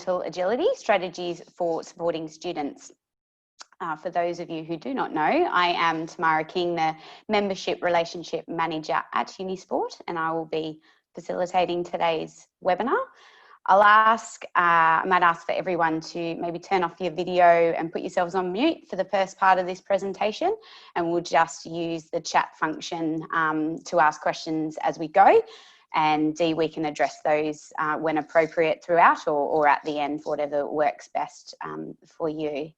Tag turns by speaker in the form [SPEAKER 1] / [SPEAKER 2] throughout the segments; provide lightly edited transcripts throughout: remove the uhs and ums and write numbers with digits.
[SPEAKER 1] mental agility, strategies for supporting students. For those of you who do not know, I am Tamara King, the Membership Relationship Manager at UniSport, and I will be facilitating today's webinar. I might ask for everyone to maybe turn off your video and put yourselves on mute for the first part of this presentation, and we'll just use the chat function to ask questions as we go. And Dee, we can address those when appropriate throughout or at the end, whatever works best for you.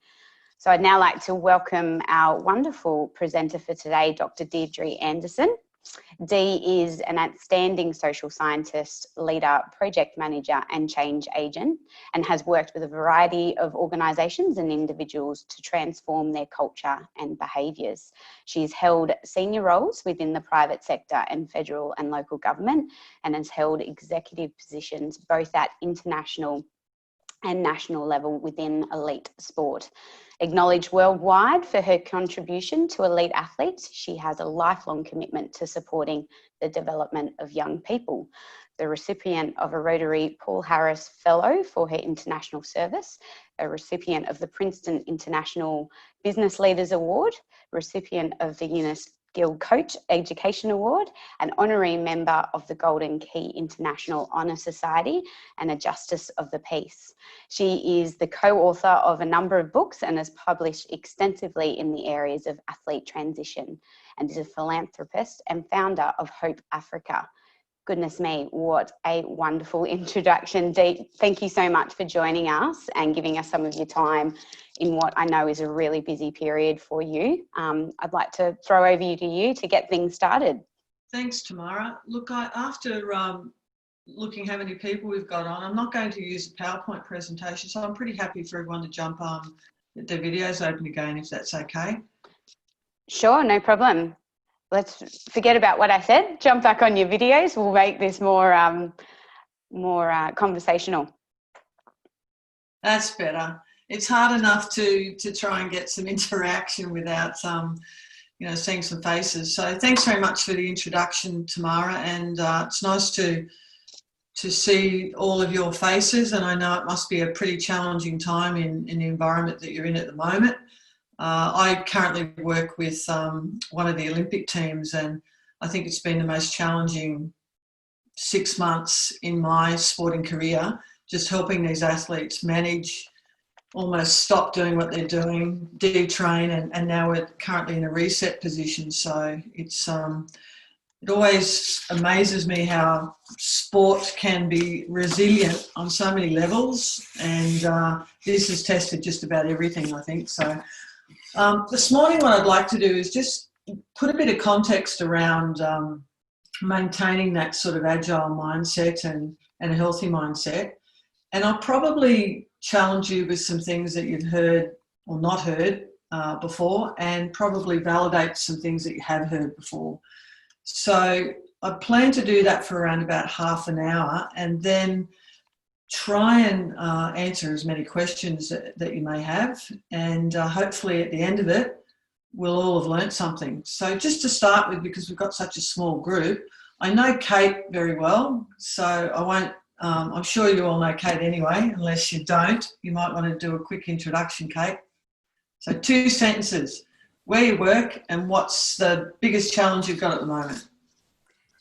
[SPEAKER 1] So I'd now like to welcome our wonderful presenter for today, Dr. Deidre Anderson. Dee is an outstanding social scientist, leader, project manager and change agent, and has worked with a variety of organisations and individuals to transform their culture and behaviours. She's held senior roles within the private sector and federal and local government, and has held executive positions both at international and national level within elite sport. Acknowledged worldwide for her contribution to elite athletes, she has a lifelong commitment to supporting the development of young people. The recipient of a Rotary Paul Harris Fellow for her international service, a recipient of the Princeton International Business Leaders Award, recipient of the UniSkilled Coach Education Award, an honorary member of the Golden Key International Honour Society, and a Justice of the Peace. She is the co-author of a number of books and has published extensively in the areas of athlete transition, and is a philanthropist and founder of Hope Africa. Goodness me, what a wonderful introduction. Dee, thank you so much for joining us and giving us some of your time in what I know is a really busy period for you. I'd like to throw over to you to get things started.
[SPEAKER 2] Thanks, Tamara. Look, after looking how many people we've got on, I'm not going to use a PowerPoint presentation, so I'm pretty happy for everyone to jump on, get their videos open again, if that's okay.
[SPEAKER 1] Sure, no problem. Let's forget about what I said. Jump back on your videos. We'll make this more conversational.
[SPEAKER 2] That's better. It's hard enough to try and get some interaction without seeing some faces. So thanks very much for the introduction, Tamara, and it's nice to see all of your faces, and I know it must be a pretty challenging time in the environment that you're in at the moment. I currently work with one of the Olympic teams, and I think it's been the most challenging 6 months in my sporting career, just helping these athletes manage, almost stop doing what they're doing, de-train, and now we're currently in a reset position. So it's it always amazes me how sport can be resilient on so many levels, and this has tested just about everything, I think. So this morning what I'd like to do is just put a bit of context around maintaining that sort of agile mindset and a healthy mindset. And I'll probably challenge you with some things that you've heard or not heard before, and probably validate some things that you have heard before. So I plan to do that for around about half an hour, and then try and answer as many questions that you may have, and hopefully at the end of it we'll all have learnt something. So just to start with, because we've got such a small group, I know Kate very well, so I won't, I'm sure you all know Kate anyway. Unless you don't, you might want to do a quick introduction, Kate. So 2 sentences, where you work and what's the biggest challenge you've got at the moment.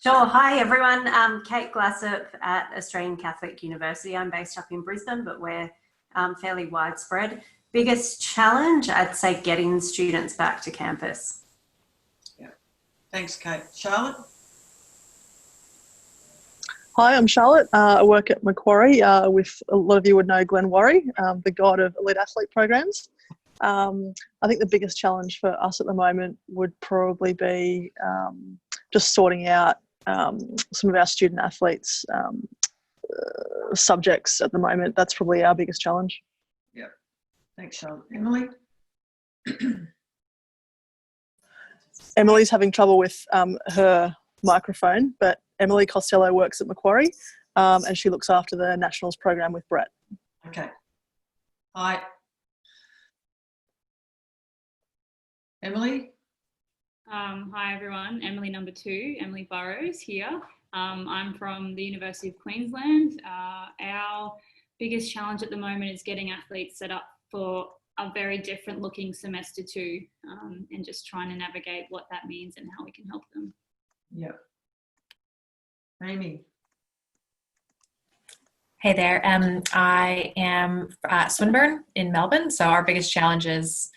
[SPEAKER 3] Sure. Hi, everyone. I'm Kate Glassop at Australian Catholic University. I'm based up in Brisbane, but we're fairly widespread. Biggest challenge, I'd say, getting students back to campus.
[SPEAKER 2] Yeah. Thanks, Kate. Charlotte?
[SPEAKER 4] Hi, I'm Charlotte. I work at Macquarie with, a lot of you would know Glenn Worry, the god of elite athlete programs. I think the biggest challenge for us at the moment would probably be just sorting out some of our student athletes' subjects at the moment. That's probably our biggest challenge.
[SPEAKER 2] Yeah. Thanks, Charlotte. Emily?
[SPEAKER 4] Emily's having trouble with her microphone, but Emily Costello works at Macquarie and she looks after the Nationals program with Brett.
[SPEAKER 2] Okay. Hi. Emily?
[SPEAKER 5] Hi everyone, Emily number 2, Emily Burrows here. I'm from the University of Queensland. Our biggest challenge at the moment is getting athletes set up for a very different looking semester two, and just trying to navigate what that means and how we can help them.
[SPEAKER 2] Yeah. Amy.
[SPEAKER 6] Hey there. I am at Swinburne in Melbourne. So our biggest challenge is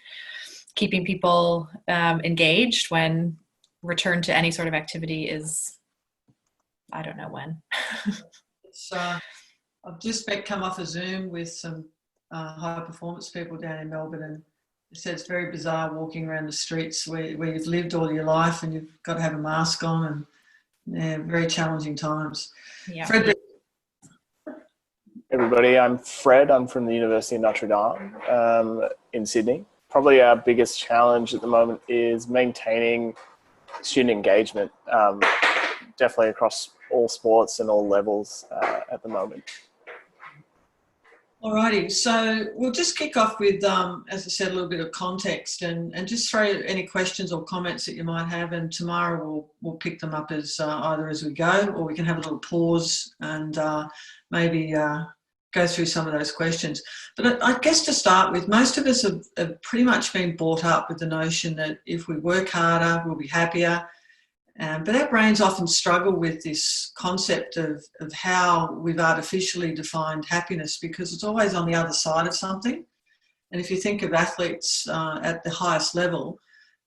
[SPEAKER 6] keeping people engaged when return to any sort of activity is, I don't know when.
[SPEAKER 2] I've just come off a Zoom with some high performance people down in Melbourne, and they said it's very bizarre walking around the streets where you've lived all your life and you've got to have a mask on, and yeah, very challenging times.
[SPEAKER 6] Yeah.
[SPEAKER 2] Fred.
[SPEAKER 7] Everybody, I'm Fred. I'm from the University of Notre Dame in Sydney. Probably our biggest challenge at the moment is maintaining student engagement, definitely across all sports and all levels at the moment.
[SPEAKER 2] Alrighty, so we'll just kick off with, as I said, a little bit of context and just throw any questions or comments that you might have, and Tamara will pick them up as either as we go, or we can have a little pause and maybe go through some of those questions. But I guess to start with, most of us have pretty much been brought up with the notion that if we work harder, we'll be happier. But our brains often struggle with this concept of how we've artificially defined happiness, because it's always on the other side of something. And if you think of athletes at the highest level,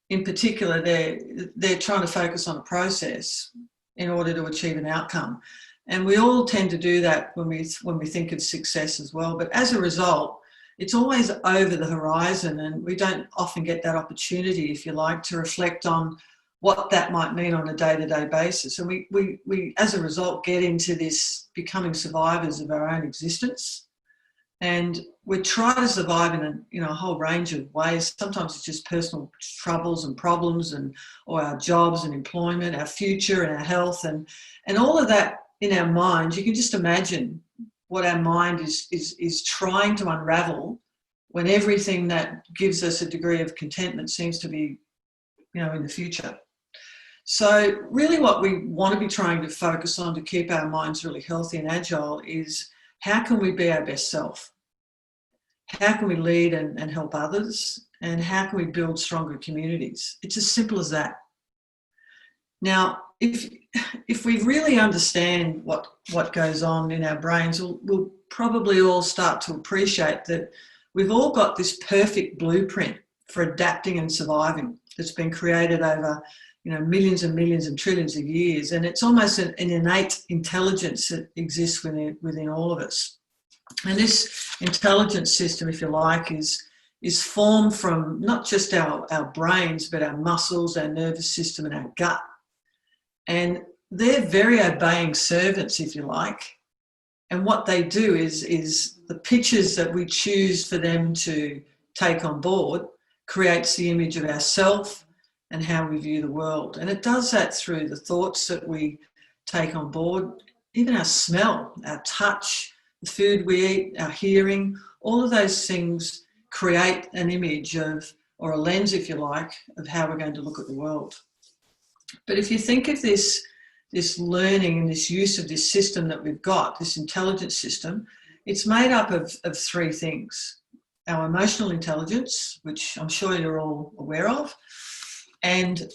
[SPEAKER 2] in particular, they're trying to focus on a process in order to achieve an outcome. And we all tend to do that when we think of success as well. But as a result, it's always over the horizon, and we don't often get that opportunity, if you like, to reflect on what that might mean on a day-to-day basis. And we as a result get into this becoming survivors of our own existence, and we try to survive in a whole range of ways. Sometimes it's just personal troubles and problems, or our jobs and employment, our future and our health, and all of that in our minds. You can just imagine what our mind is trying to unravel when everything that gives us a degree of contentment seems to be in the future. So really what we want to be trying to focus on to keep our minds really healthy and agile is, how can we be our best self? How can we lead and help others? And how can we build stronger communities? It's as simple as that. Now, if we really understand what goes on in our brains, we'll probably all start to appreciate that we've all got this perfect blueprint for adapting and surviving that's been created over millions and millions and trillions of years. And it's almost an innate intelligence that exists within all of us. And this intelligence system, if you like, is formed from not just our brains, but our muscles, our nervous system, and our gut. And they're very obeying servants, if you like. And what they do is the pictures that we choose for them to take on board creates the image of ourselves and how we view the world. And it does that through the thoughts that we take on board, even our smell, our touch, the food we eat, our hearing. All of those things create an image of, or a lens, if you like, of how we're going to look at the world. But if you think of this learning and this use of this system that we've got, this intelligence system, it's made up of three things: our emotional intelligence, which I'm sure you're all aware of, and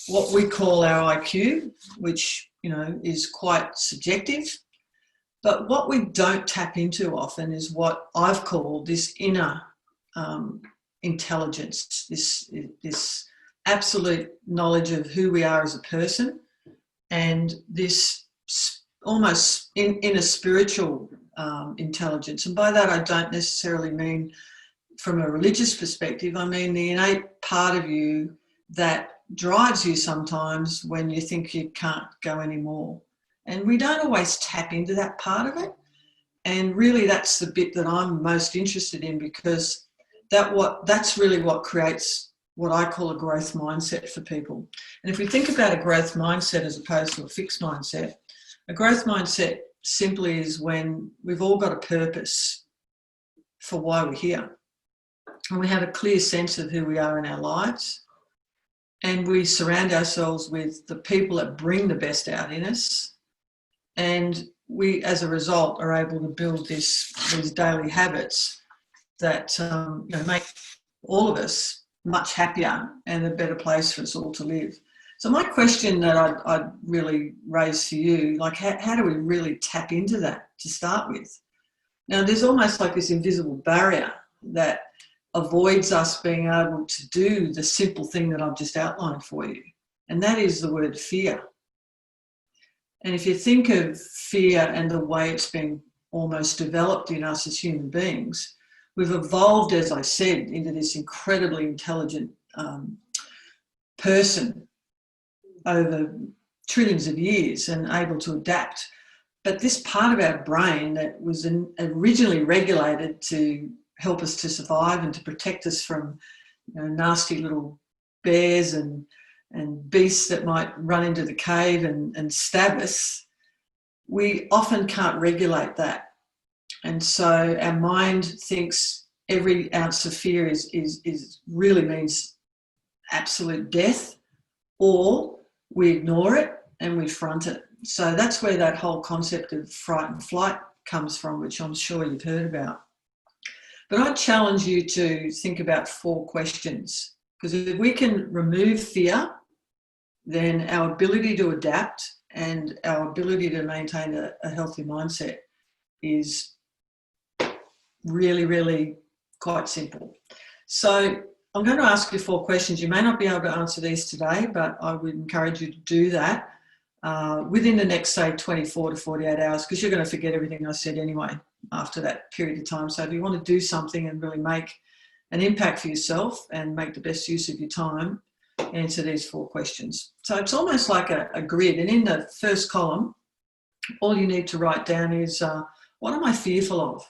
[SPEAKER 2] what we call our IQ, which is quite subjective. But what we don't tap into often is what I've called this inner intelligence, this absolute knowledge of who we are as a person, and this almost inner spiritual intelligence. And by that I don't necessarily mean from a religious perspective. I mean the innate part of you that drives you sometimes when you think you can't go anymore. And we don't always tap into that part of it. And really that's the bit that I'm most interested in, because that's really what creates what I call a growth mindset for people. And if we think about a growth mindset as opposed to a fixed mindset, a growth mindset simply is when we've all got a purpose for why we're here. And we have a clear sense of who we are in our lives. And we surround ourselves with the people that bring the best out in us. And we, as a result, are able to build these daily habits that make all of us much happier and a better place for us all to live. So my question that I'd really raise for you, like how do we really tap into that to start with? Now, there's almost like this invisible barrier that avoids us being able to do the simple thing that I've just outlined for you, and that is the word fear. And if you think of fear and the way it's been almost developed in us as human beings, we've evolved, as I said, into this incredibly intelligent person over trillions of years and able to adapt. But this part of our brain that was originally regulated to help us to survive and to protect us from nasty little bears and beasts that might run into the cave and stab us, we often can't regulate that. And so our mind thinks every ounce of fear is really means absolute death, or we ignore it and we front it. So that's where that whole concept of fright and flight comes from, which I'm sure you've heard about. But I challenge you to think about 4 questions, because if we can remove fear, then our ability to adapt and our ability to maintain a healthy mindset is really, really quite simple. So I'm going to ask you 4 questions. You may not be able to answer these today, but I would encourage you to do that within the next, say, 24 to 48 hours, because you're going to forget everything I said anyway after that period of time. So if you want to do something and really make an impact for yourself and make the best use of your time, answer these 4 questions. So it's almost like a grid. And in the first column, all you need to write down is, what am I fearful of?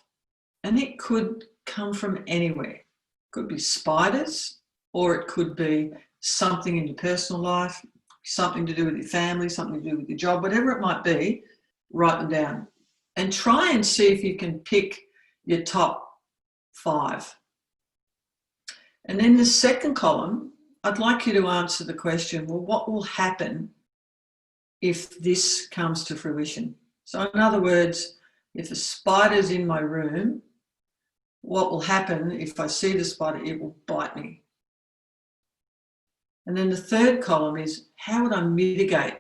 [SPEAKER 2] And it could come from anywhere. It could be spiders, or it could be something in your personal life, something to do with your family, something to do with your job, whatever it might be, write them down. And try and see if you can pick your top 5. And then the second column, I'd like you to answer the question, well, what will happen if this comes to fruition? So in other words, if a spider's in my room, what will happen if I see the spider? It will bite me. And then the third column is, how would I mitigate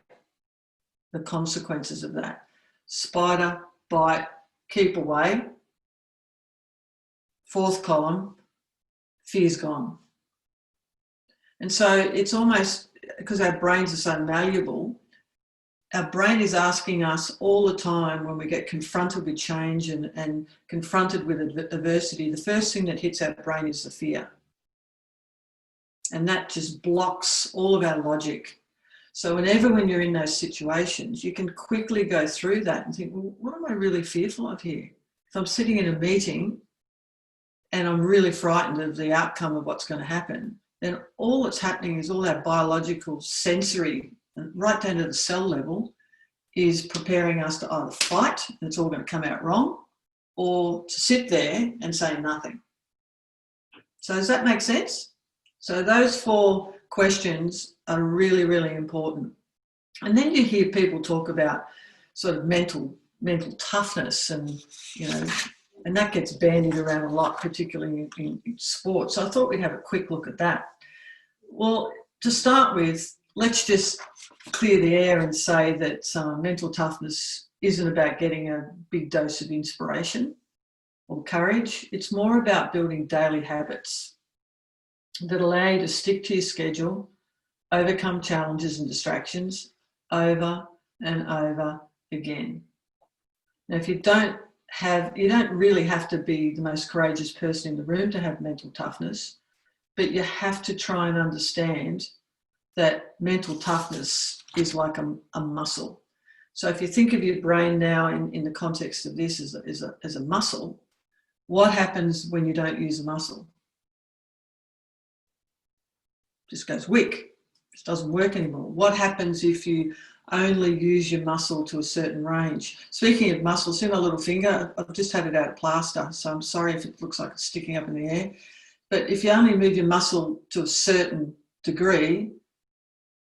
[SPEAKER 2] the consequences of that? Spider, bite, keep away. 4th column, fear's gone. And so it's almost, because our brains are so malleable, our brain is asking us all the time when we get confronted with change and confronted with adversity, the first thing that hits our brain is the fear. And that just blocks all of our logic. So when you're in those situations, you can quickly go through that and think, well, what am I really fearful of here? If I'm sitting in a meeting and I'm really frightened of the outcome of what's going to happen, then all that's happening is all our biological, sensory, right down to the cell level, is preparing us to either fight, and it's all going to come out wrong, or to sit there and say nothing. So does that make sense? So those 4 questions are really, really important. And then you hear people talk about sort of mental toughness, and and that gets bandied around a lot, particularly in sports. So I thought we'd have a quick look at that. Well, to start with, let's just clear the air and say that mental toughness isn't about getting a big dose of inspiration or courage. It's more about building daily habits that allow you to stick to your schedule, overcome challenges and distractions over and over again. Now, if you don't really have to be the most courageous person in the room to have mental toughness, but you have to try and understand that mental toughness is like a muscle. So if you think of your brain now in the context of this as a muscle, what happens when you don't use a muscle? It just goes wick. It just doesn't work anymore. What happens if you only use your muscle to a certain range? Speaking of muscle, see my little finger? I've just had it out of plaster, so I'm sorry if it looks like it's sticking up in the air. But if you only move your muscle to a certain degree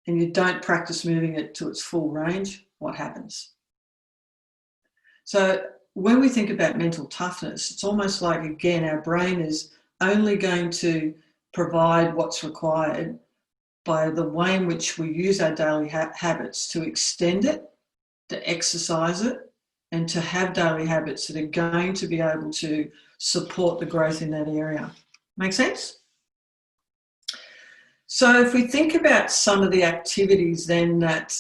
[SPEAKER 2] and you don't practice moving it to its full range, what happens? So when we think about mental toughness, it's almost like, again, our brain is only going to provide what's required by the way in which we use our daily habits to extend it, to exercise it, and to have daily habits that are going to be able to support the growth in that area. Make sense? So if we think about some of the activities then that,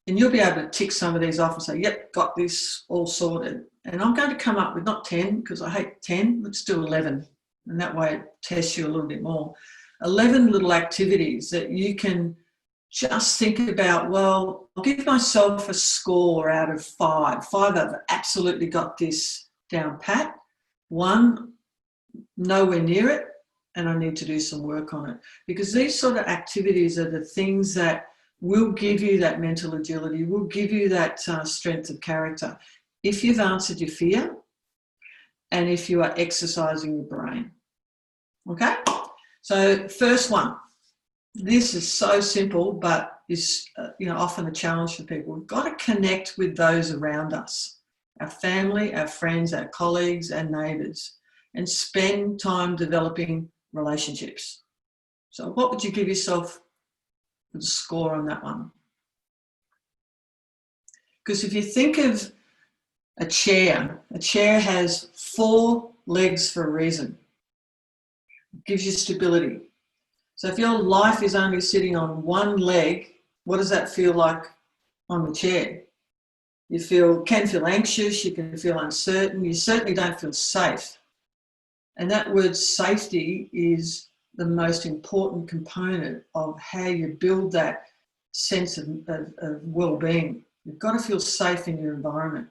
[SPEAKER 2] and you'll be able to tick some of these off and say, yep, got this all sorted. And I'm going to come up with not 10, because I hate 10, let's do 11. And that way it tests you a little bit more. 11 little activities that you can just think about, well, I'll give myself a score out of 5. 5, I've absolutely got this down pat. 1, nowhere near it, and I need to do some work on it. Because these sort of activities are the things that will give you that mental agility, will give you that strength of character, if you've answered your fear and if you are exercising your brain. Okay? So first one, this is so simple, but is often a challenge for people. We've got to connect with those around us, our family, our friends, our colleagues, our neighbours, and spend time developing relationships. So what would you give yourself for the score on that one? Because if you think of a chair has 4 legs for a reason. It gives you stability. So if your life is only sitting on 1 leg, what does that feel like on the chair? You can feel anxious, you can feel uncertain, you certainly don't feel safe. And that word safety is the most important component of how you build that sense of well-being. You've got to feel safe in your environment.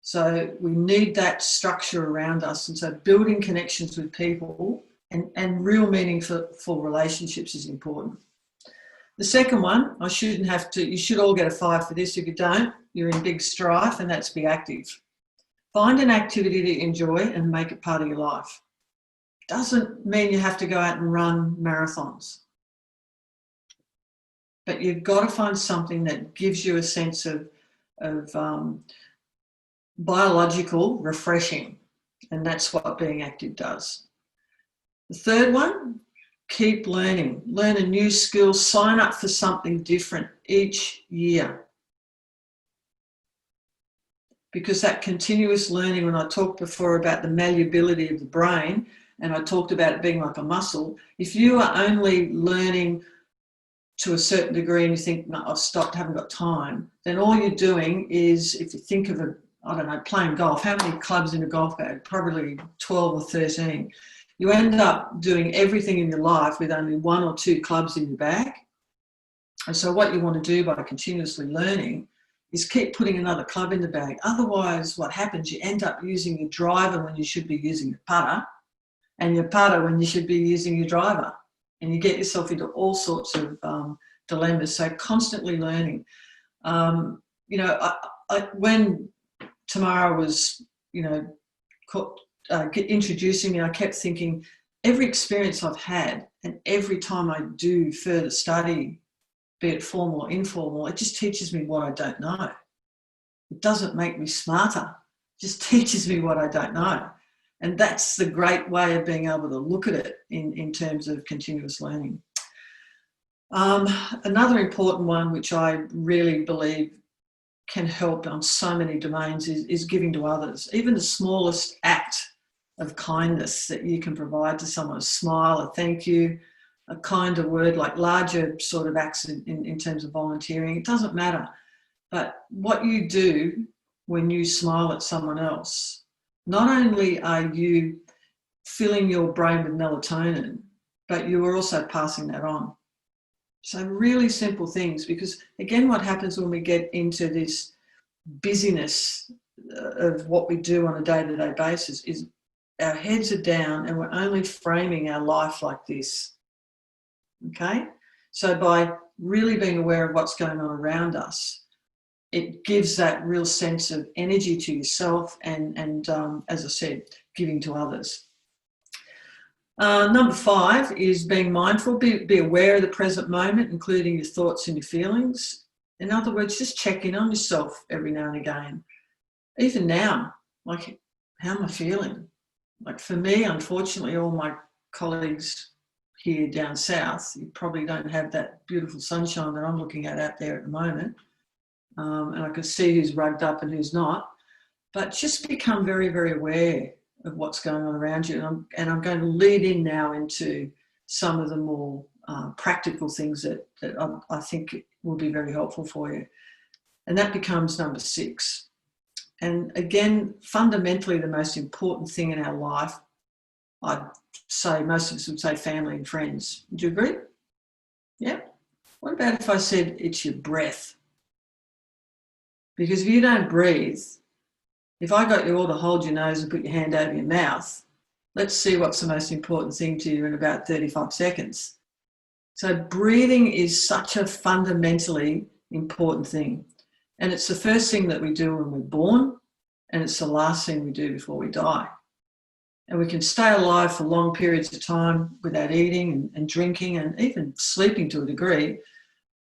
[SPEAKER 2] So we need that structure around us. And so building connections with people and real meaningful relationships is important. The second one, you should all get a 5 for this. If you don't, you're in big strife, and that's be active. Find an activity that you enjoy and make it part of your life. Doesn't mean you have to go out and run marathons. But you've got to find something that gives you a sense of biological refreshing, and that's what being active does. The third one, keep learning. Learn a new skill, sign up for something different each year. Because that continuous learning, when I talked before about the malleability of the brain, and I talked about it being like a muscle, if you are only learning to a certain degree and you think, no, I've stopped, haven't got time, then all you're doing is, if you think of playing golf, how many clubs in a golf bag? Probably 12 or 13. You end up doing everything in your life with only 1 or 2 clubs in your bag. And so what you want to do by continuously learning is keep putting another club in the bag. Otherwise, what happens, you end up using your driver when you should be using your putter, and your putter when you should be using your driver. And you get yourself into all sorts of dilemmas. So constantly learning. When Tamara was, introducing me, I kept thinking, every experience I've had and every time I do further study, be it formal or informal, it just teaches me what I don't know. It doesn't make me smarter. It just teaches me what I don't know. And that's the great way of being able to look at it in terms of continuous learning. Another important one, which I really believe can help on so many domains, is giving to others. Even the smallest act of kindness that you can provide to someone, a smile, a thank you, a kinder word, like larger sort of acts in terms of volunteering, it doesn't matter. But what you do when you smile at someone else, not only are you filling your brain with melatonin, but you are also passing that on. So really simple things, because again, what happens when we get into this busyness of what we do on a day-to-day basis is our heads are down and we're only framing our life like this. Okay? So by really being aware of what's going on around us, it gives that real sense of energy to yourself and as I said, giving to others. Number 5 is being mindful. Be aware of the present moment, including your thoughts and your feelings. In other words, just check in on yourself every now and again. even now, like, how am I feeling? Like, for me, unfortunately, all my colleagues here down south, you probably don't have that beautiful sunshine that I'm looking at out there at the moment. And I can see who's rugged up and who's not. But just become very, very aware of what's going on around you. And I'm going to lead in now into some of the more practical things that I think will be very helpful for you. And that becomes number 6. And again, fundamentally, the most important thing in our life, I'd say most of us would say family and friends. Would you agree? Yeah. What about if I said it's your breath? Because if you don't breathe, if I got you all to hold your nose and put your hand over your mouth, let's see what's the most important thing to you in about 35 seconds. So breathing is such a fundamentally important thing. And it's the first thing that we do when we're born, and it's the last thing we do before we die. And we can stay alive for long periods of time without eating and drinking and even sleeping to a degree,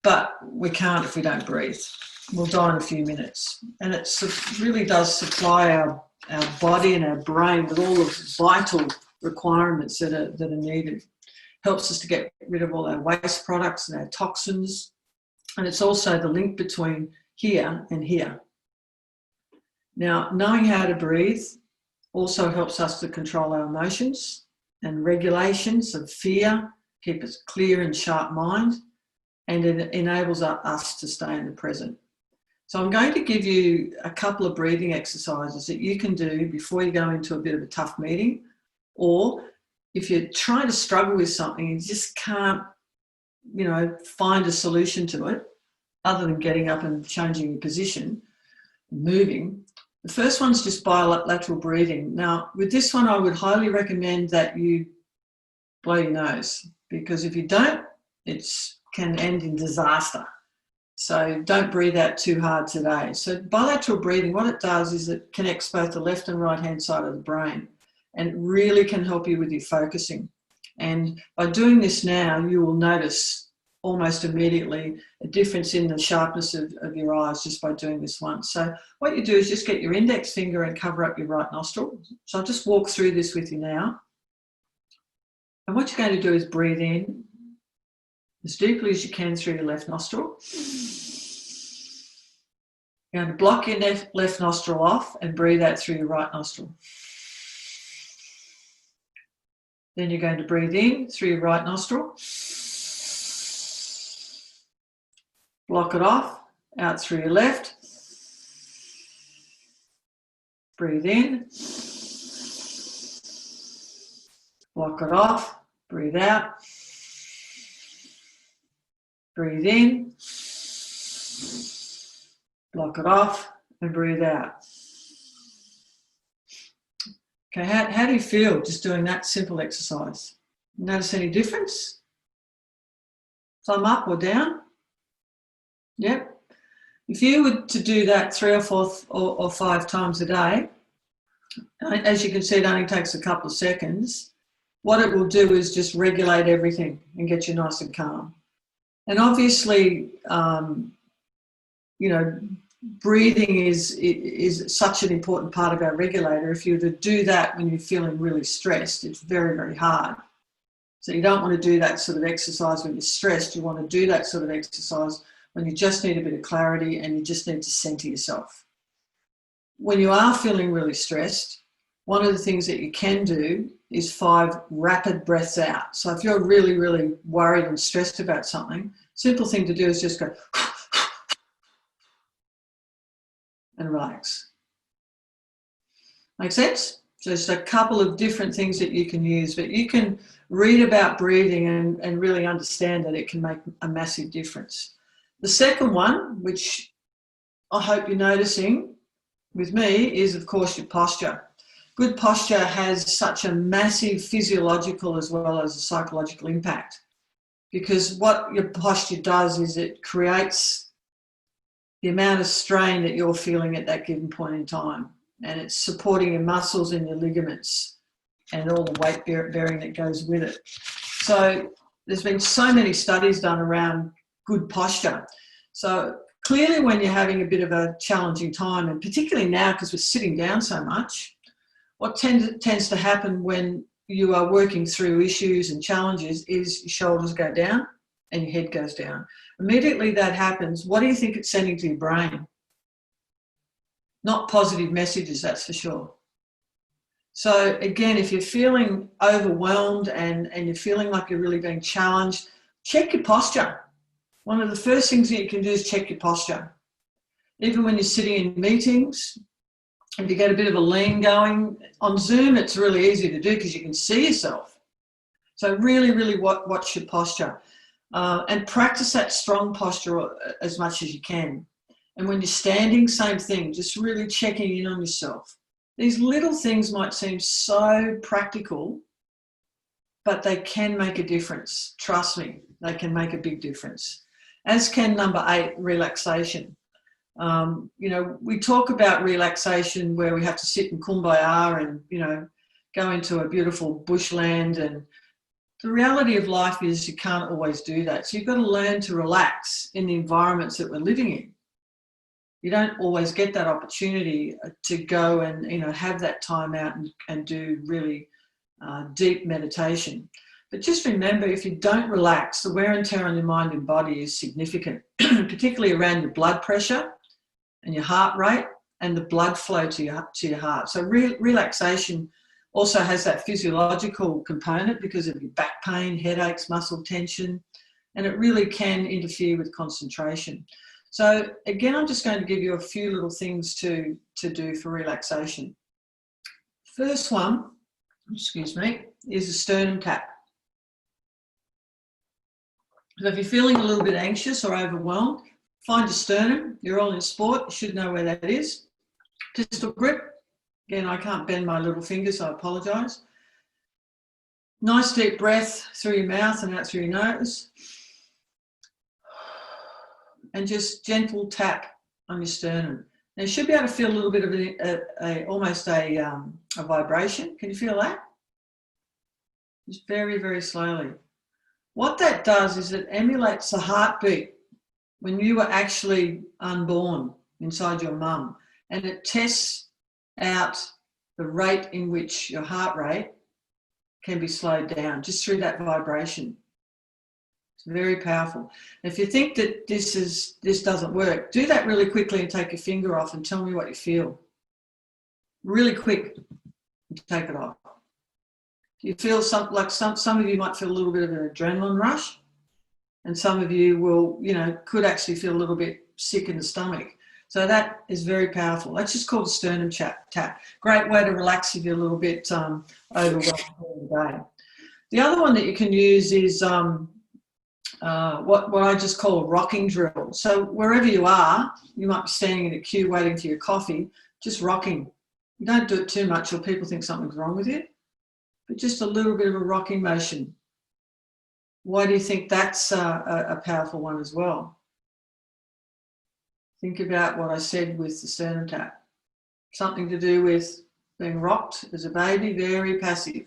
[SPEAKER 2] but we can't if we don't breathe. We'll die in a few minutes. And it really does supply our body and our brain with all of the vital requirements that are needed. Helps us to get rid of all our waste products and our toxins. And it's also the link between here and here. Now, knowing how to breathe also helps us to control our emotions and regulations of fear, keep a clear and sharp mind, and it enables us to stay in the present. So I'm going to give you a couple of breathing exercises that you can do before you go into a bit of a tough meeting, or if you're trying to struggle with something and you just can't, find a solution to it other than getting up and changing your position, moving. The first one's just bilateral breathing. Now, with this one, I would highly recommend that you blow your nose, because if you don't, it can end in disaster. So don't breathe out too hard today. So bilateral breathing, what it does is it connects both the left and right hand side of the brain, and it really can help you with your focusing. And by doing this now, you will notice almost immediately a difference in the sharpness of your eyes just by doing this once. So what you do is just get your index finger and cover up your right nostril. So I'll just walk through this with you now. And what you're going to do is breathe in as deeply as you can through your left nostril. You're going to block your left nostril off and breathe out through your right nostril. Then you're going to breathe in through your right nostril. Block it off, out through your left. Breathe in. Block it off, breathe out. Breathe in. Block it off and breathe out. Okay, how do you feel just doing that simple exercise? Notice any difference? Thumb up or down? Yep. If you were to do that 3 or 4 or 5 times a day, as you can see, it only takes a couple of seconds. What it will do is just regulate everything and get you nice and calm. And obviously, breathing is such an important part of our regulator. If you were to do that when you're feeling really stressed, it's very, very hard. So you don't want to do that sort of exercise when you're stressed. You want to do that sort of exercise when you just need a bit of clarity and you just need to center yourself. When you are feeling really stressed, one of the things that you can do is 5 rapid breaths out. So if you're really, really worried and stressed about something, simple thing to do is just go and relax. Make sense? So just a couple of different things that you can use, but you can read about breathing and really understand that it can make a massive difference. The second one, which I hope you're noticing with me, is of course your posture. Good posture has such a massive physiological as well as a psychological impact, because what your posture does is it creates the amount of strain that you're feeling at that given point in time, and it's supporting your muscles and your ligaments and all the weight bearing that goes with it. So there's been so many studies done around good posture. So Clearly, when you're having a bit of a challenging time, and particularly now because we're sitting down so much, what tends to happen when you are working through issues and challenges is your shoulders go down and your head goes down. Immediately that happens, what do you think it's sending to your brain? Not positive messages, that's for sure. So again, if you're feeling overwhelmed and you're feeling like you're really being challenged, check your posture. One of the first things that you can do is check your posture. Even when you're sitting in meetings, if you get a bit of a lean going, on Zoom it's really easy to do because you can see yourself. So really watch your posture and practice that strong posture as much as you can. And when you're standing, same thing, just really checking in on yourself. These little things might seem so practical, but they can make a difference. Trust me, they can make a big difference. As can number 8, relaxation. You know, we talk about relaxation where we have to sit in kumbaya and, you know, go into a beautiful bushland, and the reality of life is you can't always do that. So you've got to learn to relax in the environments that we're living in. You don't always get that opportunity to go and, you know, have that time out and do really deep meditation. But just remember, if you don't relax, the wear and tear on your mind and body is significant, particularly around your blood pressure and your heart rate and the blood flow to your heart. So relaxation also has that physiological component because of your back pain, headaches, muscle tension, and it really can interfere with concentration. So again, I'm just going to give you a few little things to do for relaxation. First one, excuse me, is a sternum tap. So if you're feeling a little bit anxious or overwhelmed, find your sternum. You're all in sport, you should know where that is. Pistol grip. Again, I can't bend my little finger, so I apologise. Nice deep breath through your mouth and out through your nose. And just gentle tap on your sternum. Now you should be able to feel a little bit of almost a vibration. Can you feel that? Just very slowly. What that does is it emulates the heartbeat when you were actually unborn inside your mum, and it tests out the rate in which your heart rate can be slowed down just through that vibration. It's very powerful. If you think that this doesn't work, do that really quickly and take your finger off and tell me what you feel. Really quick, take it off. You feel some of you might feel a little bit of an adrenaline rush, and some of you will, you know, could actually feel a little bit sick in the stomach. So that is very powerful. That's just called a sternum tap. Great way to relax if you're a little bit overwhelmed during the day. The other one that you can use is what I just call a rocking drill. So wherever you are, you might be standing in a queue waiting for your coffee, just rocking. You don't do it too much or people think something's wrong with you, but just a little bit of a rocking motion. Why do you think that's a powerful one as well? Think about what I said with the sternum tap. Something to do with being rocked as a baby, very passive.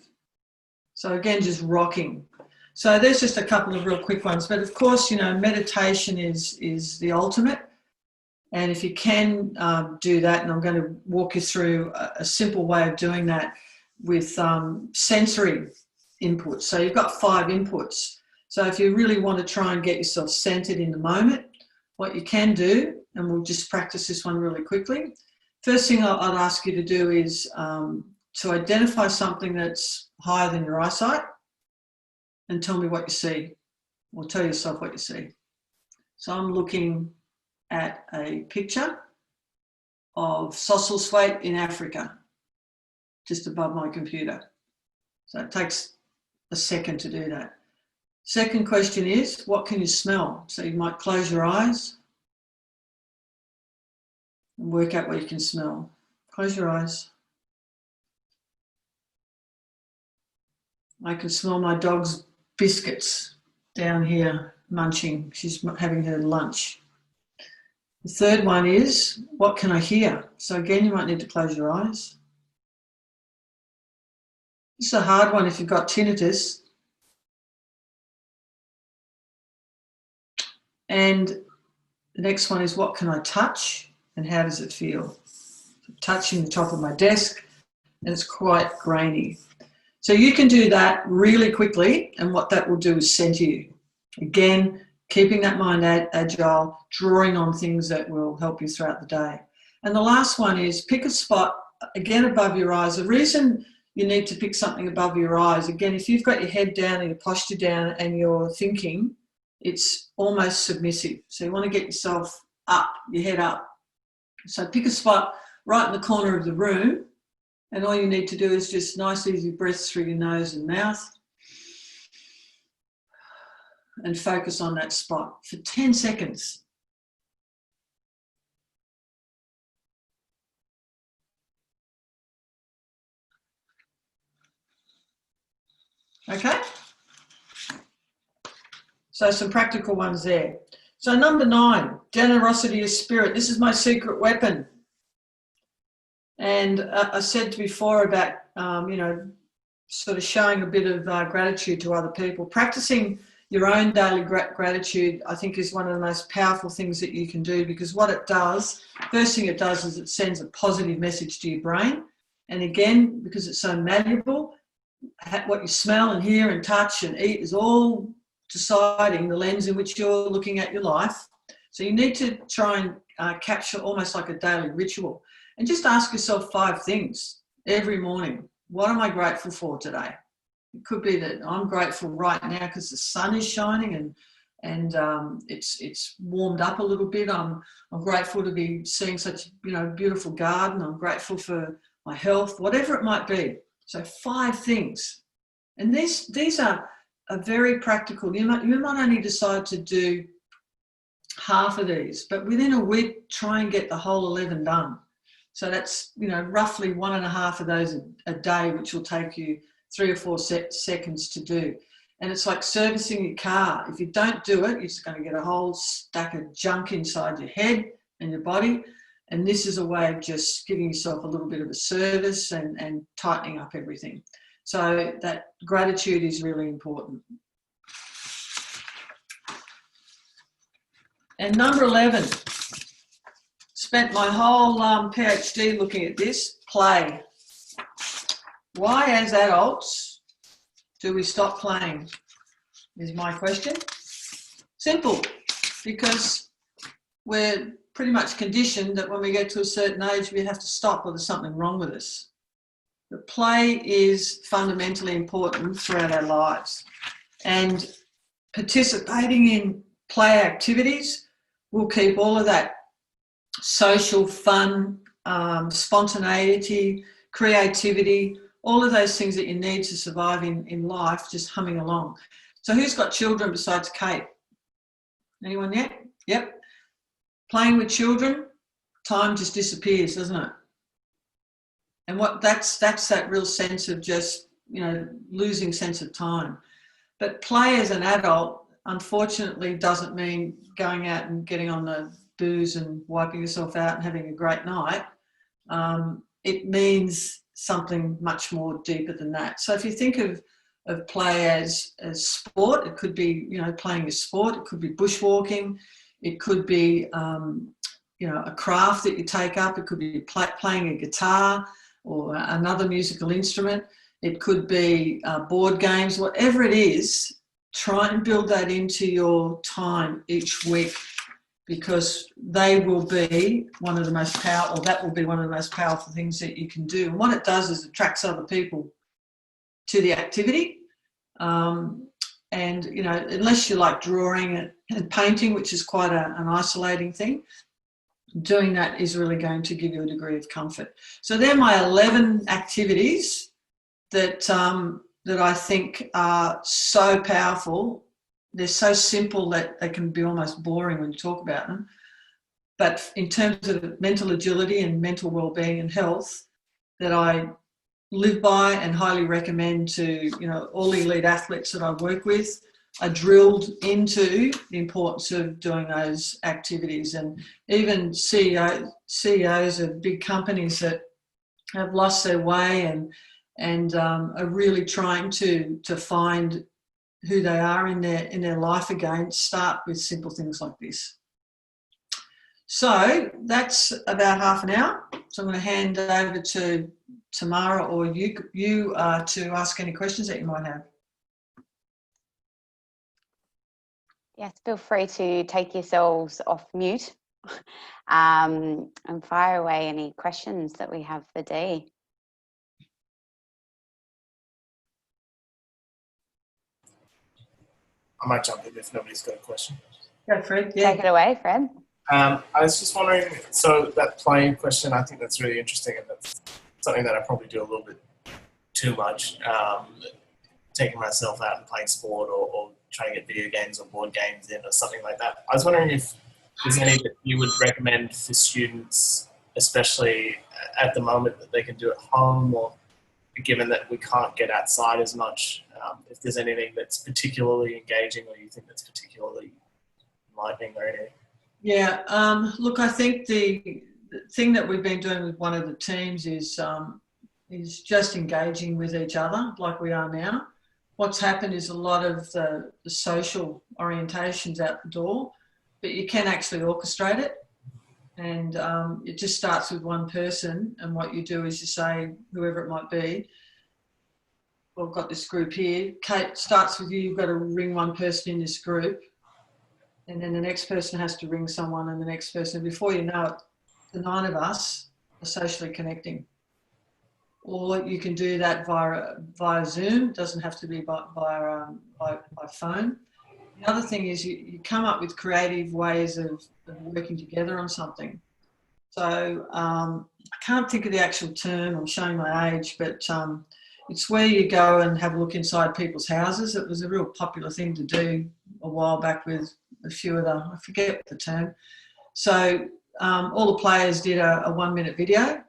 [SPEAKER 2] So again, just rocking. So there's just a couple of real quick ones. But of course, you know, meditation is the ultimate. And if you can do that, and I'm going to walk you through a simple way of doing that with sensory inputs. So you've got 5 inputs. So if you really want to try and get yourself centered in the moment, what you can do, and we'll just practice this one really quickly. First thing I'd ask you to do is to identify something that's higher than your eyesight and tell me what you see, or tell yourself what you see. So I'm looking at a picture of Sossusvleit in Africa, just above my computer. So it takes a second to do that. Second question is, what can you smell? So you might close your eyes and work out what you can smell. Close your eyes. I can smell my dog's biscuits down here munching. She's having her lunch. The third one is, what can I hear? So again, you might need to close your eyes. This is a hard one if you've got tinnitus. And The next one is, what can I touch and how does it feel? So touching the top of my desk, and it's quite grainy. So you can do that really quickly, and what that will do is center you. Again, keeping that mind agile, drawing on things that will help you throughout the day. And the last one is pick a spot, again, above your eyes. The reason you need to pick something above your eyes, again, if you've got your head down and your posture down and you're thinking, it's almost submissive. So you want to get yourself up, your head up. So pick a spot right in the corner of the room, and all you need to do is just nice, easy breaths through your nose and mouth, and focus on that spot for 10 seconds. Okay? So some practical ones there. So number 9, generosity of spirit. This is my secret weapon. And I said before about, sort of showing a bit of gratitude to other people. Practicing your own daily gratitude, I think, is one of the most powerful things that you can do, because what it does, first thing it does is it sends a positive message to your brain. And again, because it's so malleable, what you smell and hear and touch and eat is all deciding the lens in which you're looking at your life. So you need to try and capture almost like a daily ritual, and just ask yourself 5 things every morning. What am I grateful for today? It could be that I'm grateful right now because the sun is shining and it's warmed up a little bit. I'm grateful to be seeing such beautiful garden. I'm grateful for my health, whatever it might be. So 5 things, and these are very practical. You might only decide to do half of these, but within a week, try and get the whole 11 done. So that's roughly 1.5 of those a day, which will take you 3 or 4 seconds to do. And it's like servicing your car. If you don't do it, you're just going to get a whole stack of junk inside your head and your body. And this is a way of just giving yourself a little bit of a service and tightening up everything. So that gratitude is really important. And number 11, spent my whole PhD looking at this, play. Why, as adults, do we stop playing, is my question. Simple, because we're pretty much conditioned that when we get to a certain age, we have to stop or there's something wrong with us. But play is fundamentally important throughout our lives. And participating in play activities will keep all of that social fun, spontaneity, creativity, all of those things that you need to survive in life just humming along. So who's got children besides Kate? Anyone yet? Yep. Playing with children, time just disappears, doesn't it? And that's that real sense of just, losing sense of time. But play as an adult, unfortunately, doesn't mean going out and getting on the booze and wiping yourself out and having a great night. It means something much more deeper than that. So if you think of play as sport, it could be, playing a sport, it could be bushwalking, it could be, a craft that you take up, it could be playing a guitar or another musical instrument, it could be board games, whatever it is, try and build that into your time each week, because they will be one of the most powerful, that will be one of the most powerful things that you can do. And what it does is it attracts other people to the activity. And, unless you like drawing and painting, which is quite an isolating thing, doing that is really going to give you a degree of comfort. So they're my 11 activities that I think are so powerful. They're so simple that they can be almost boring when you talk about them. But in terms of mental agility and mental well-being and health, that I live by and highly recommend to all the elite athletes that I work with, are drilled into the importance of doing those activities. And even CEOs of big companies that have lost their way and are really trying to find who they are in their life again, start with simple things like this. So that's about half an hour. So I'm going to hand over to Tamara or you to ask any questions that you might have.
[SPEAKER 1] Yes, feel free to take yourselves off mute and fire away any questions that we have for Dee.
[SPEAKER 7] I might jump in if nobody's got a question.
[SPEAKER 2] Go, Fred. Yeah.
[SPEAKER 1] Take it away, Fred.
[SPEAKER 7] I was just wondering, so that playing question, I think that's really interesting, and that's something that I probably do a little bit too much, taking myself out and playing sport or trying to get video games or board games in or something like that. I was wondering if there's any that you would recommend for students, especially at the moment, that they can do at home, or given that we can't get outside as much, if there's anything that's particularly engaging or you think that's particularly enlightening or anything.
[SPEAKER 2] Yeah, look, I think the thing that we've been doing with one of the teams is just engaging with each other like we are now. What's happened is a lot of the social orientation's out the door, but you can actually orchestrate it. And it just starts with one person, and what you do is you say, whoever it might be, well, I've got this group here. Kate, starts with you, you've got to ring one person in this group, and then the next person has to ring someone, and the next person. Before you know it, the 9 of us are socially connecting. Or you can do that via Zoom. It doesn't have to be by phone. The other thing is you come up with creative ways of working together on something. So I can't think of the actual term, I'm showing my age, but it's where you go and have a look inside people's houses. It was a real popular thing to do a while back with a few of I forget the term. So all the players did a 1-minute video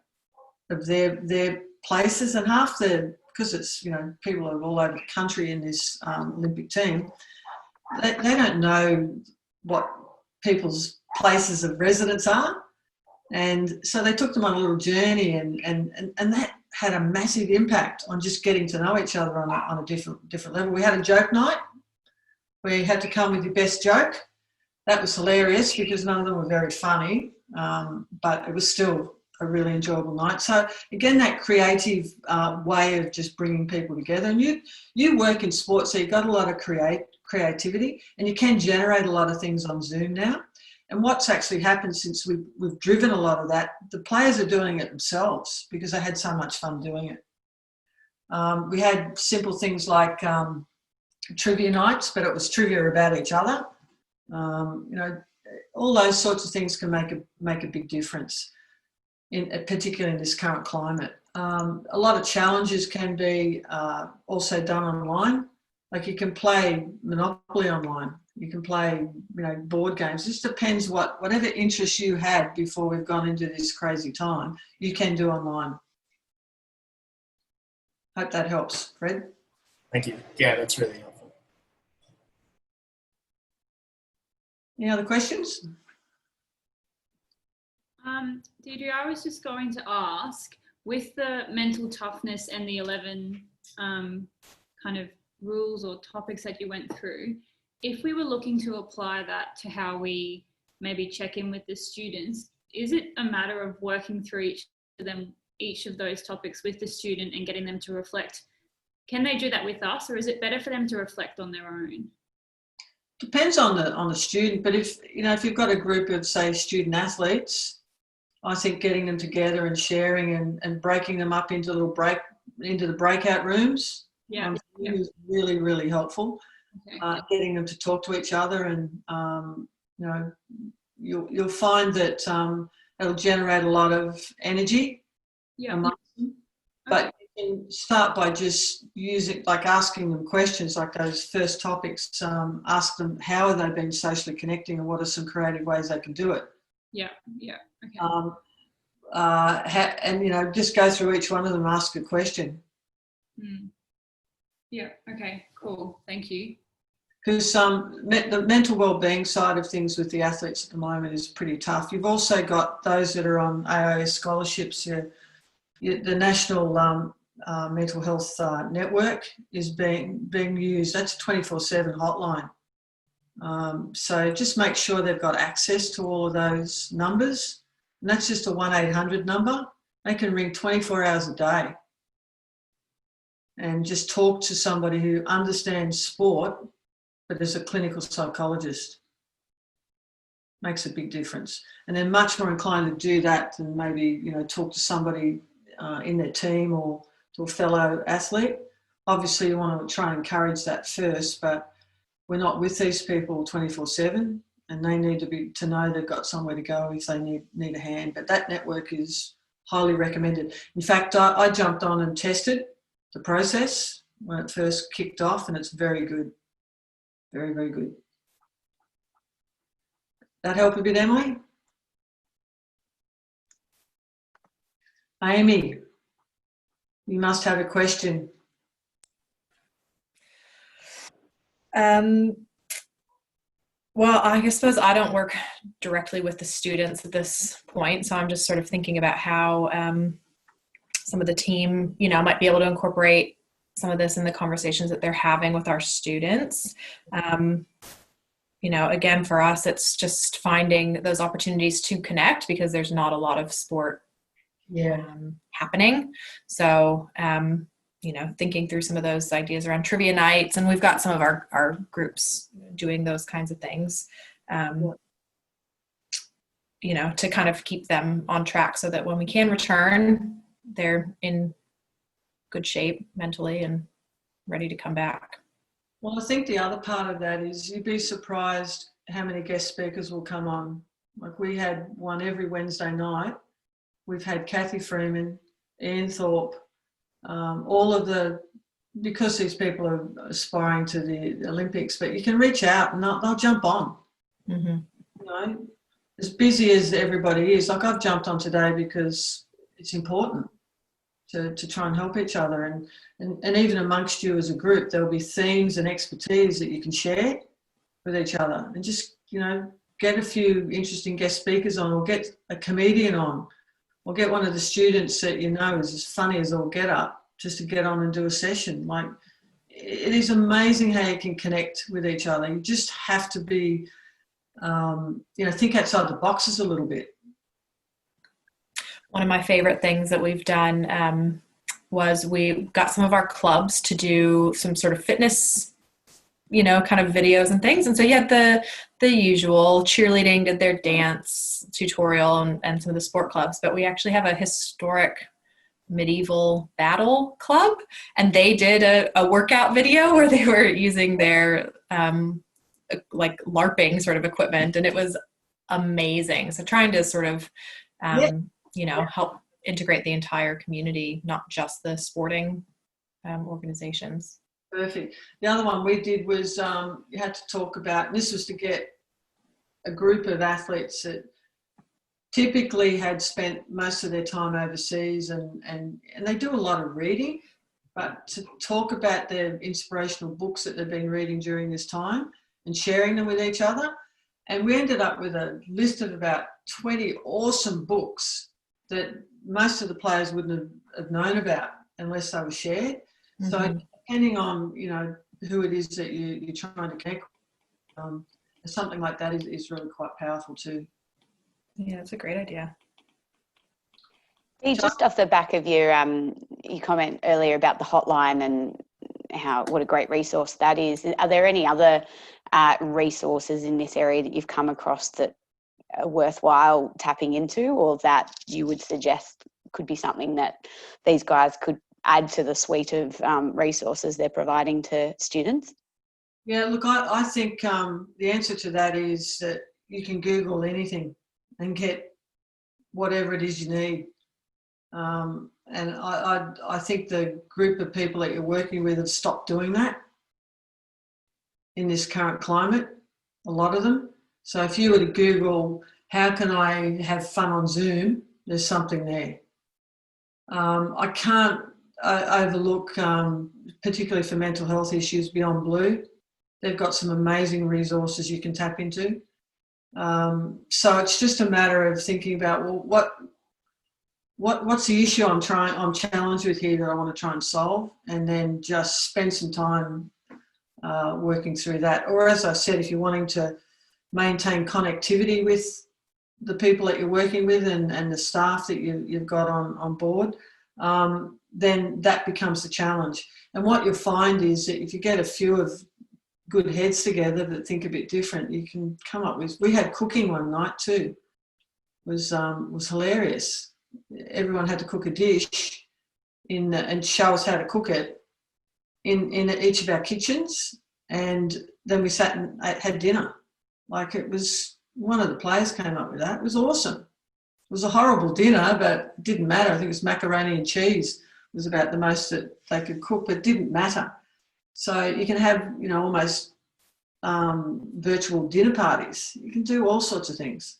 [SPEAKER 2] of their places, and because it's, people are all over the country in this Olympic team, they don't know what people's places of residence are. And so they took them on a little journey, and that had a massive impact on just getting to know each other on a different level. We had a joke night where you had to come with your best joke. That was hilarious because none of them were very funny, but it was still a really enjoyable night. So again, that creative way of just bringing people together. And you work in sports, so you've got a lot of creativity, and you can generate a lot of things on Zoom now. And what's actually happened since we've driven a lot of that, the players are doing it themselves because they had so much fun doing it. We had simple things like trivia nights, but it was trivia about each other. All those sorts of things can make a big difference, particularly in this current climate. A lot of challenges can be also done online. Like you can play Monopoly online. You can play, board games. It just depends whatever interests you had before we've gone into this crazy time, you can do online. Hope that helps, Fred.
[SPEAKER 7] Thank you. Yeah, that's really helpful.
[SPEAKER 2] Any other questions?
[SPEAKER 5] Deidre, I was just going to ask, with the mental toughness and the 11 kind of rules or topics that you went through, if we were looking to apply that to how we maybe check in with the students, is it a matter of working through each of those topics with the student and getting them to reflect? Can they do that with us, or is it better for them to reflect on their own?
[SPEAKER 2] Depends on the student, but if you've got a group of, say, student athletes, I think getting them together and sharing and breaking them up into the breakout rooms, is really, really helpful. Okay. Getting them to talk to each other, and you'll find that it'll generate a lot of energy amongst them. But you can start by just asking them questions, like those first topics. Ask them how have they been socially connecting, and what are some creative ways they can do it. Yeah. Okay. And just go through each one of them, ask a question.
[SPEAKER 5] Yeah. Okay. Cool. Thank you.
[SPEAKER 2] Because the mental wellbeing side of things with the athletes at the moment is pretty tough. You've also got those that are on AIS scholarships. The National Mental Health Network is being used. That's a 24/7 hotline. So just make sure they've got access to all of those numbers. And that's just a 1-800 number. They can ring 24 hours a day and just talk to somebody who understands sport, but is a clinical psychologist. Makes a big difference. And they're much more inclined to do that than maybe, you know, talk to somebody in their team or to a fellow athlete. Obviously, you want to try and encourage that first, but we're not with these people 24/7, and they need to know they've got somewhere to go if they need a hand. But that network is highly recommended. In fact, I jumped on and tested the process when it first kicked off, and it's very good. Very, very good. That help a bit, Emily? Amy, you must have a question.
[SPEAKER 6] Well, I suppose I don't work directly with the students at this point, so I'm just sort of thinking about how some of the team, you know, might be able to incorporate some of this in the conversations that they're having with our students. You know, again, for us, it's just finding those opportunities to connect because there's not a lot of sport happening. So, you know, thinking through some of those ideas around trivia nights, and we've got some of our groups doing those kinds of things, you know, to kind of keep them on track so that when we can return, they're in good shape mentally and ready to come back.
[SPEAKER 2] Well, I think the other part of that is you'd be surprised how many guest speakers will come on. Like we had one every Wednesday night. We've had Kathy Freeman, Ian Thorpe, all of because these people are aspiring to the Olympics, but you can reach out and they'll jump on.
[SPEAKER 6] Mm-hmm.
[SPEAKER 2] You know, as busy as everybody is, like I've jumped on today because it's important to try and help each other. And even amongst you as a group, there'll be themes and expertise that you can share with each other and just, you know, get a few interesting guest speakers on, or get a comedian on, or get one of the students that you know is as funny as all get up, just to get on and do a session. Like, it is amazing how you can connect with each other. You just have to be, you know, think outside the boxes a little bit.
[SPEAKER 6] One of my favorite things that we've done was we got some of our clubs to do some sort of fitness, you know, kind of videos and things. And so you had the usual cheerleading, did their dance tutorial and some of the sport clubs, but we actually have a historic medieval battle club, and they did a workout video where they were using their like LARPing sort of equipment, and it was amazing. So trying to sort of you know, help integrate the entire community, not just the sporting organizations.
[SPEAKER 2] Perfect. The other one we did was you had to talk about, this was to get a group of athletes that typically had spent most of their time overseas and they do a lot of reading, but to talk about their inspirational books that they've been reading during this time and sharing them with each other. And we ended up with a list of about 20 awesome books that most of the players wouldn't have known about unless they were shared. Mm-hmm. So depending on, you know, who it is that you're trying to connect with, something like that is really quite powerful too.
[SPEAKER 6] Yeah, it's a great idea.
[SPEAKER 1] Just off the back of your comment earlier about the hotline and what a great resource that is, are there any other resources in this area that you've come across that are worthwhile tapping into, or that you would suggest could be something that these guys could add to the suite of resources they're providing to students?
[SPEAKER 2] Yeah, look, I think the answer to that is that you can Google anything and get whatever it is you need. And I think the group of people that you're working with have stopped doing that in this current climate, a lot of them. So if you were to Google, how can I have fun on Zoom, there's something there. I can't overlook, particularly for mental health issues, Beyond Blue. They've got some amazing resources you can tap into. So it's just a matter of thinking about, well, what's the issue I'm challenged with here that I want to try and solve, and then just spend some time working through that. Or as I said, if you're wanting to maintain connectivity with the people that you're working with and the staff that you've got on board, then that becomes the challenge. And what you'll find is that if you get a few of good heads together that think a bit different, you can come up with. We had cooking one night too. Was hilarious. Everyone had to cook a dish and show us how to cook it in each of our kitchens, and then we sat and had dinner. Like, it was, one of the players came up with that. It was awesome. It was a horrible dinner, but it didn't matter. I think it was macaroni and cheese was about the most that they could cook, but it didn't matter. So you can have, almost virtual dinner parties. You can do all sorts of things.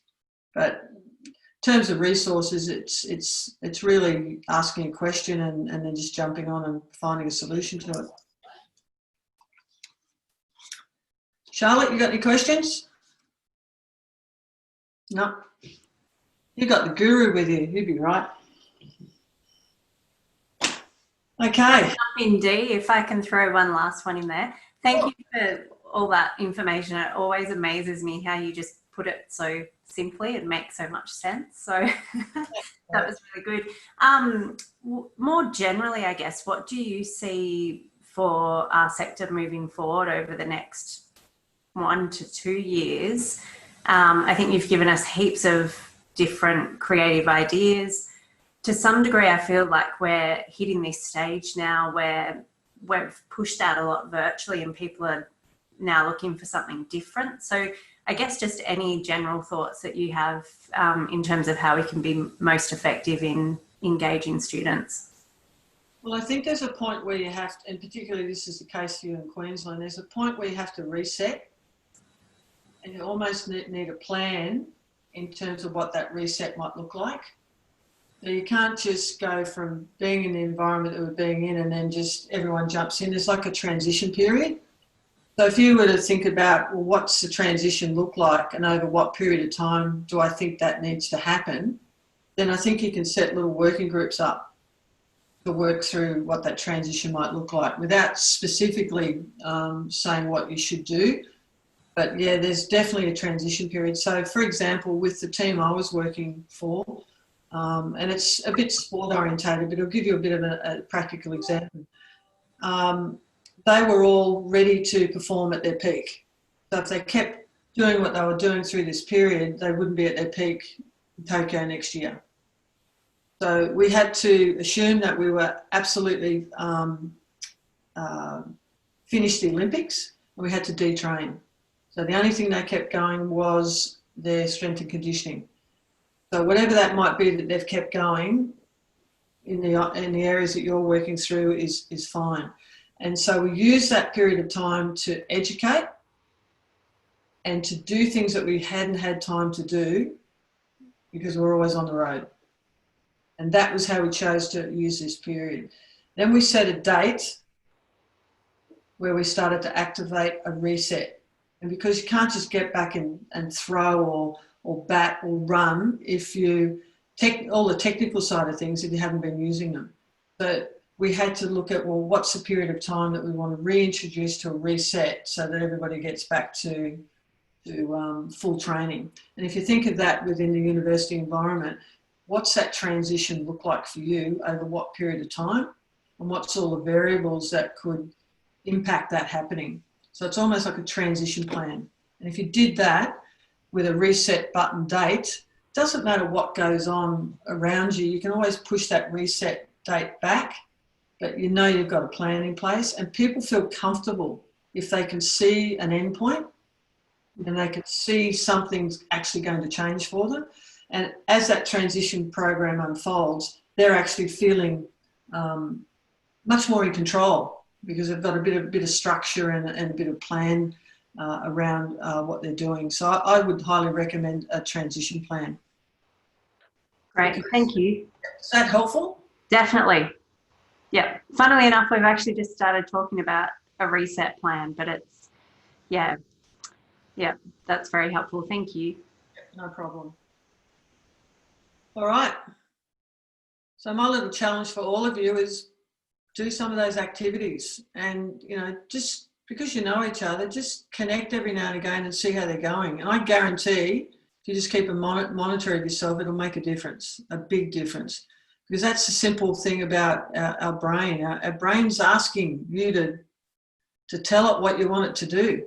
[SPEAKER 2] But in terms of resources, it's really asking a question and then just jumping on and finding a solution to it. Charlotte, you got any questions? No. You got the guru with you. You'd be right. Okay.
[SPEAKER 3] In D, if I can throw one last one in there. Thank you for all that information. It always amazes me how you just put it so simply. It makes so much sense. So that was really good. More generally, I guess, what do you see for our sector moving forward over the next 1 to 2 years? I think you've given us heaps of different creative ideas. To some degree, I feel like we're hitting this stage now where we've pushed out a lot virtually and people are now looking for something different. So I guess just any general thoughts that you have in terms of how we can be most effective in engaging students.
[SPEAKER 2] Well, I think there's a point where you have to, and particularly this is the case for you in Queensland, there's a point where you have to reset, and you almost need a plan in terms of what that reset might look like. So you can't just go from being in the environment that we're being in and then just everyone jumps in. There's like a transition period. So if you were to think about, well, what's the transition look like and over what period of time do I think that needs to happen, then I think you can set little working groups up to work through what that transition might look like without specifically saying what you should do. But yeah, there's definitely a transition period. So for example, with the team I was working for, and it's a bit sport orientated, but I'll give you a bit of a practical example. They were all ready to perform at their peak. So if they kept doing what they were doing through this period, they wouldn't be at their peak in Tokyo next year. So we had to assume that we were absolutely finished the Olympics, and we had to detrain. So the only thing they kept going was their strength and conditioning. So whatever that might be that they've kept going in the areas that you're working through is fine. And so we use that period of time to educate and to do things that we hadn't had time to do because we're always on the road. And that was how we chose to use this period. Then we set a date where we started to activate a reset. And because you can't just get back and throw or bat or run if you all the technical side of things if you haven't been using them. But we had to look at, well, what's the period of time that we want to reintroduce to a reset so that everybody gets back to full training. And if you think of that within the university environment, what's that transition look like for you over what period of time, and what's all the variables that could impact that happening? So it's almost like a transition plan. And if you did that with a reset button date, it doesn't matter what goes on around you, you can always push that reset date back, but you know you've got a plan in place, and people feel comfortable if they can see an end point and they can see something's actually going to change for them. And as that transition program unfolds, they're actually feeling much more in control because they've got a bit of structure and a bit of plan around what they're doing. So I would highly recommend a transition plan.
[SPEAKER 3] Great, thank you.
[SPEAKER 2] Is that helpful?
[SPEAKER 3] Definitely. Yeah. Funnily enough, we've actually just started talking about a reset plan, but it's, yeah, that's very helpful. Thank you.
[SPEAKER 2] No problem. All right. So my little challenge for all of you is do some of those activities and, just because you know each other, just connect every now and again and see how they're going. And I guarantee if you just keep a monitor of yourself, it'll make a difference, a big difference. Because that's the simple thing about our brain. Our brain's asking you to tell it what you want it to do.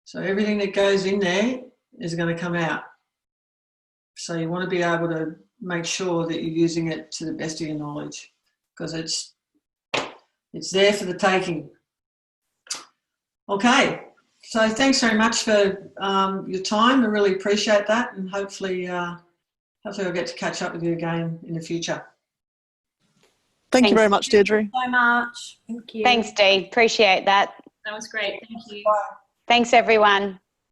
[SPEAKER 2] So everything that goes in there is going to come out. So you want to be able to make sure that you're using it to the best of your knowledge, because it's there for the taking. Okay, so thanks very much for your time. I really appreciate that, and hopefully I'll get to catch up with you again in the future.
[SPEAKER 4] Thank you very much, Deidre.
[SPEAKER 3] Thank you so much.
[SPEAKER 6] Thank you.
[SPEAKER 1] Thanks, Dee. Appreciate that.
[SPEAKER 5] That was great. Thank you.
[SPEAKER 1] Thanks, everyone.